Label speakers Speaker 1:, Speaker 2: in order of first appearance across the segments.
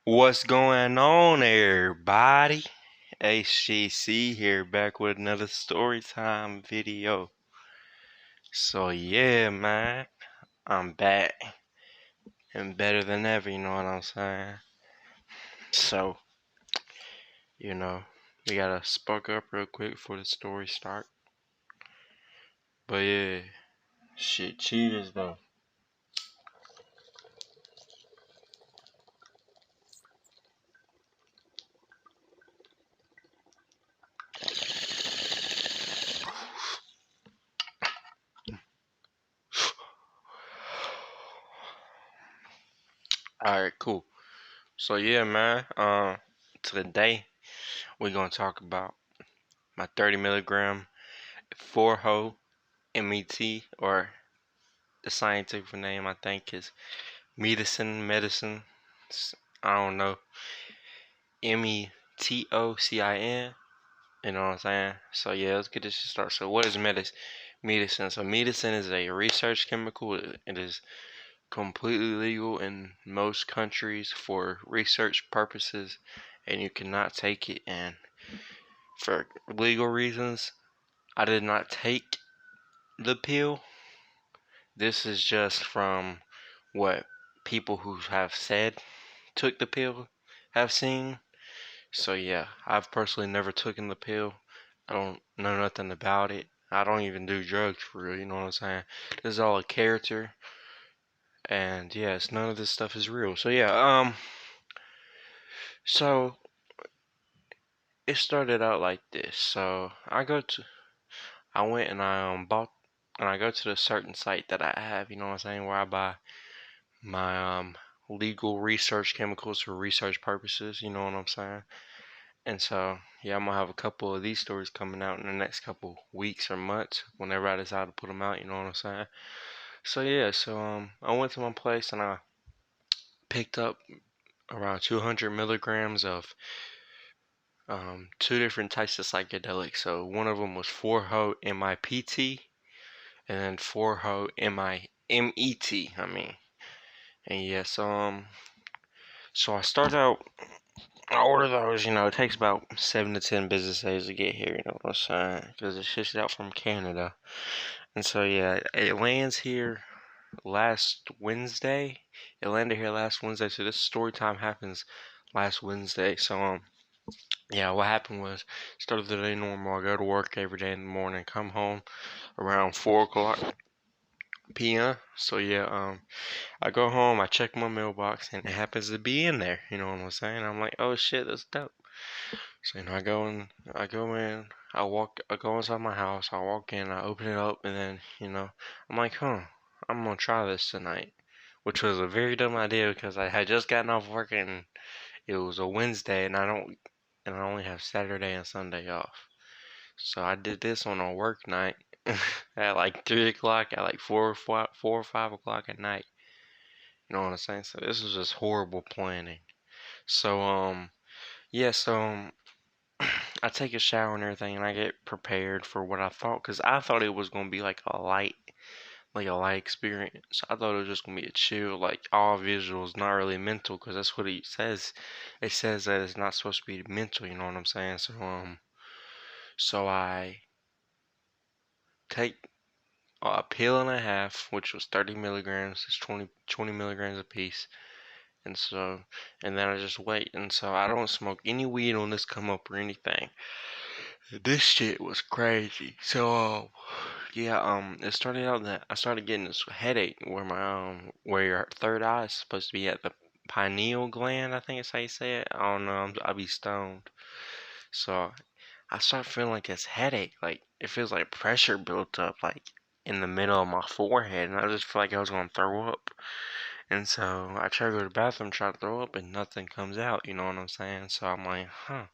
Speaker 1: What's going on, everybody? HGC here, back with another story time video. So yeah, man, I'm back and better than ever. You know what I'm saying? So we gotta spark up real quick before the story start. But yeah, shit, cheers though. All right, cool. So yeah, man. Today we're gonna talk about my 30 milligram 4-ho MET, or the scientific name I think is medicine. I don't know. METOCIN. You know what I'm saying? So yeah, let's get this started. So what is medicine? So medicine is a research chemical. It is completely legal in most countries for research purposes, and you cannot take it. And for legal reasons, I did not take the pill. This is just from what people who have said took the pill have seen. So yeah, I've personally never taken the pill. I don't know nothing about it. I don't even do drugs for real, you know what I'm saying? This is all a character, and yes, none of this stuff is real. So yeah, so it started out like this. So I went and I bought, and I go to the certain site that I have, you know what I'm saying, where I buy my legal research chemicals for research purposes, you know what I'm saying? And so, yeah, I'm gonna have a couple of these stories coming out in the next couple weeks or months whenever I decide to put them out, you know what I'm saying? So yeah, I went to my place and I picked up around 200 milligrams of two different types of psychedelics. So one of them was 4-ho MIPT and then 4-ho MIMET. And yeah, so I started out. I order those, it takes about 7 to 10 business days to get here, you know what I'm saying? Because it's shipped out from Canada. And so, yeah, it lands here last Wednesday. It landed here last Wednesday, so this story time happens last Wednesday. So, yeah, what happened was, started the day normal. I go to work every day in the morning, come home around 4 o'clock p.m. So, yeah, I go home, I check my mailbox, and it happens to be in there, you know what I'm saying? I'm like, oh shit, that's dope. So I go inside my house, I walk in, I open it up, and then I'm like, I'm gonna try this tonight, which was a very dumb idea because I had just gotten off work and it was a Wednesday, and I only have Saturday and Sunday off. So I did this on a work night at like 3 o'clock, at like 4 or 5 o'clock at night. You know what I'm saying? So this was just horrible planning. So yeah, so I take a shower and everything, and I get prepared for what I thought, because I thought it was gonna be like a light experience. I thought it was just gonna be a chill, like all visuals, not really mental, because that's what it says. It says that it's not supposed to be mental. You know what I'm saying? So I take a pill and a half, which was 30 milligrams. It's 20 milligrams a piece. And then I just wait. And so I don't smoke any weed on this come up or anything. This shit was crazy. So, yeah, it started out that I started getting this headache where your third eye is supposed to be at the pineal gland, I think it's how you say it. I don't know, I'll be stoned. So, I start feeling like this headache, like, it feels like pressure built up, like, in the middle of my forehead, and I just feel like I was gonna throw up. And so, I try to go to the bathroom, try to throw up, and nothing comes out, you know what I'm saying? So, I'm like, I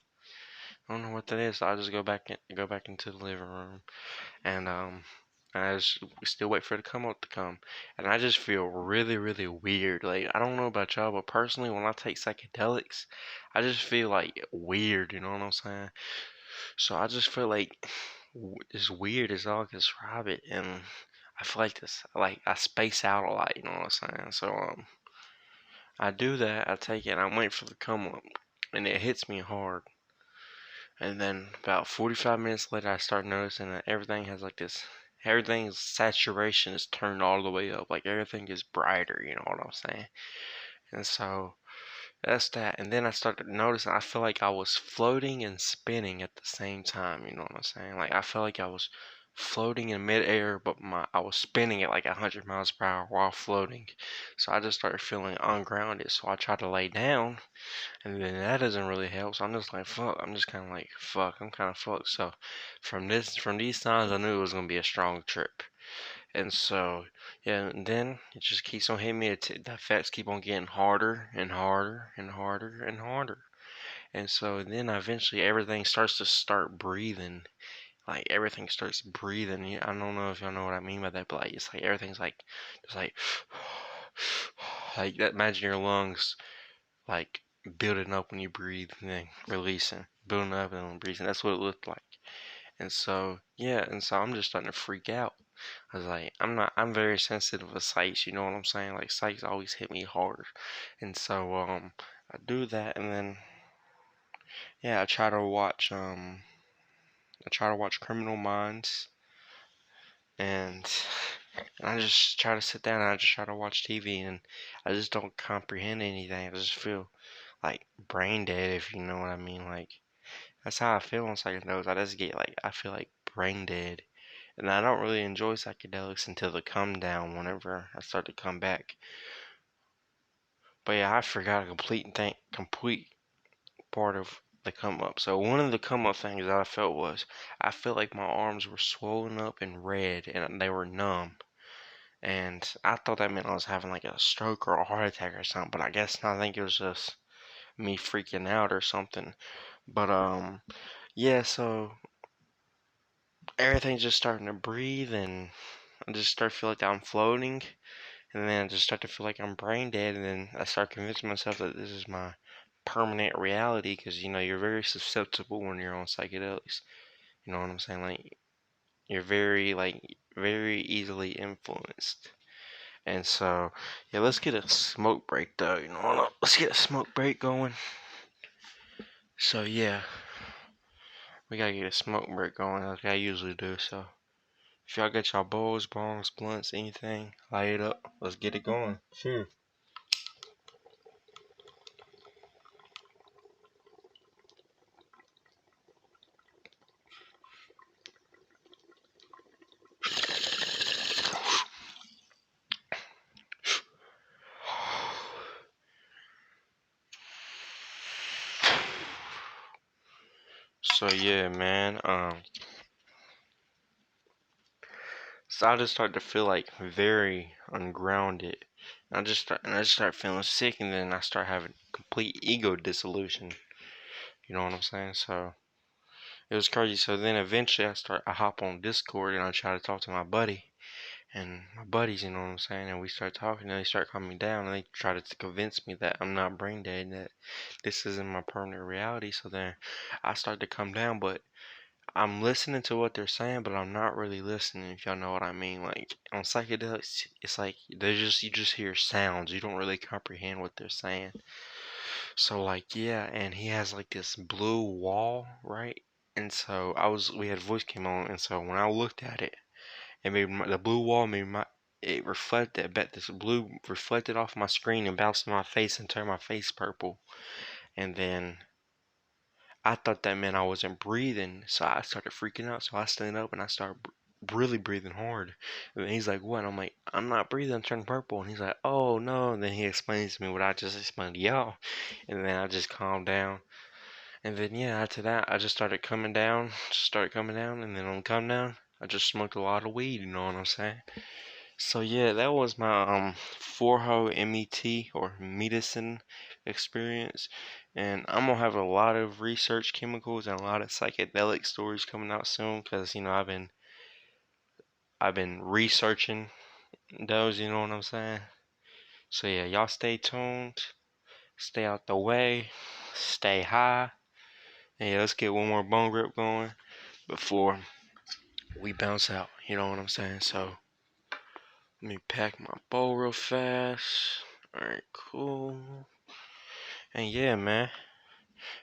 Speaker 1: don't know what that is. So I just go back into the living room, and I just still wait for it to come up to come, and I just feel really, really weird. Like, I don't know about y'all, but personally, when I take psychedelics, I just feel like weird. You know what I'm saying? So I just feel like it's weird is all I can describe it, and I feel like I space out a lot. You know what I'm saying? So I do that, I take it, and I wait for the come up, and it hits me hard. And then about 45 minutes later, I start noticing that everything has like this, everything's saturation is turned all the way up. Like everything is brighter, you know what I'm saying? And so that's that. And then I started noticing I feel like I was floating and spinning at the same time, you know what I'm saying? Like I felt like I was floating in midair, but I was spinning at like 100 miles per hour while floating. So I just started feeling ungrounded. So I tried to lay down, and then that doesn't really help. So I'm just like, fuck. I'm just kind of like, fuck. I'm kind of fucked. So from these signs, I knew it was gonna be a strong trip. And so, yeah, and then it just keeps on hitting me. The effects keep on getting harder and harder and harder and harder. And so then eventually everything starts to start breathing. Like everything starts breathing. I don't know if y'all know what I mean by that, but like it's like everything's like just like that. Imagine your lungs like building up when you breathe and then releasing, building up and then breathing. That's what it looked like. And so yeah, and so I'm just starting to freak out. I was like, I'm very sensitive with sights, you know what I'm saying? Like sights always hit me hard. And so I do that, and then yeah, I try to watch Criminal Minds, and I just try to sit down and I just try to watch TV, and I just don't comprehend anything. I just feel like brain dead, if you know what I mean. Like that's how I feel on psychedelics. I just get like, I feel like brain dead. And I don't really enjoy psychedelics until the come down whenever I start to come back. But yeah, I forgot a complete part of the come up. So one of the come up things that I felt was I felt like my arms were swollen up and red and they were numb. And I thought that meant I was having like a stroke or a heart attack or something, but I guess not. I think it was just me freaking out or something. But yeah, so everything's just starting to breathe, and I just start to feel like I'm floating, and then I just start to feel like I'm brain dead, and then I start convincing myself that this is my permanent reality, because you know you're very susceptible when you're on psychedelics. You know what I'm saying? Like you're very easily influenced. And so yeah, let's get a smoke break though. You know, let's get a smoke break going. So yeah, we gotta get a smoke break going like I usually do. So if y'all got y'all bowls, bongs, blunts, anything, light it up. Let's get it going. Sure. So yeah, man. So I just start to feel like very ungrounded. I just start feeling sick, and then I start having complete ego dissolution. You know what I'm saying? So it was crazy. So then eventually I hop on Discord and I try to talk to my buddy. And my buddies, you know what I'm saying, and we start talking, and they start calming me down, and they try to convince me that I'm not brain dead, and that this isn't my permanent reality. So then I start to come down, but I'm listening to what they're saying, but I'm not really listening, if y'all know what I mean. Like on psychedelics, it's like you just hear sounds. You don't really comprehend what they're saying. So like yeah, and he has like this blue wall, right? And so we had voice came on, and so when I looked at it, the blue wall made my it reflected. I bet this blue reflected off my screen and bounced in my face and turned my face purple. And then I thought that meant I wasn't breathing, so I started freaking out. So I stood up and I started really breathing hard. And he's like, "What?" I'm like, "I'm not breathing. I'm turning purple." And he's like, "Oh no!" And then he explains to me what I just explained to y'all. And then I just calmed down. And then yeah, after that, I just started coming down, and then on the come down, I just smoked a lot of weed. You know what I'm saying? So yeah, that was my 4-ho MET or medicine experience, and I'm gonna have a lot of research chemicals and a lot of psychedelic stories coming out soon, because you know I've been researching those, you know what I'm saying? So yeah, y'all stay tuned, stay out the way, stay high, and yeah, let's get one more bone grip going before we bounce out, you know what I'm saying? So let me pack my bowl real fast. Alright, cool. And yeah, man.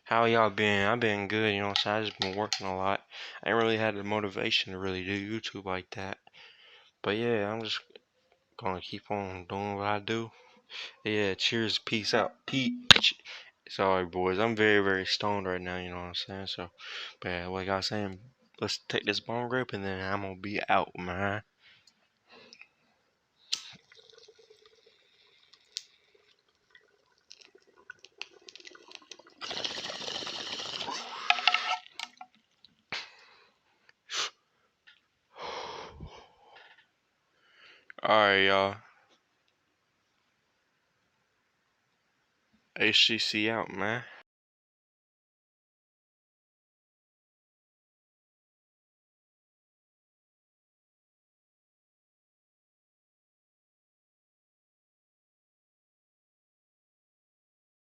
Speaker 1: How y'all been? I've been good, you know what I'm saying? I just been working a lot. I ain't really had the motivation to really do YouTube like that. But yeah, I'm just gonna keep on doing what I do. Yeah, cheers, peace out. Peach. Sorry, boys. I'm very, very stoned right now, you know what I'm saying? So, but yeah, like I was saying, let's take this bone grip and then I'm gonna be out, man. Alright, y'all. HCC out, man.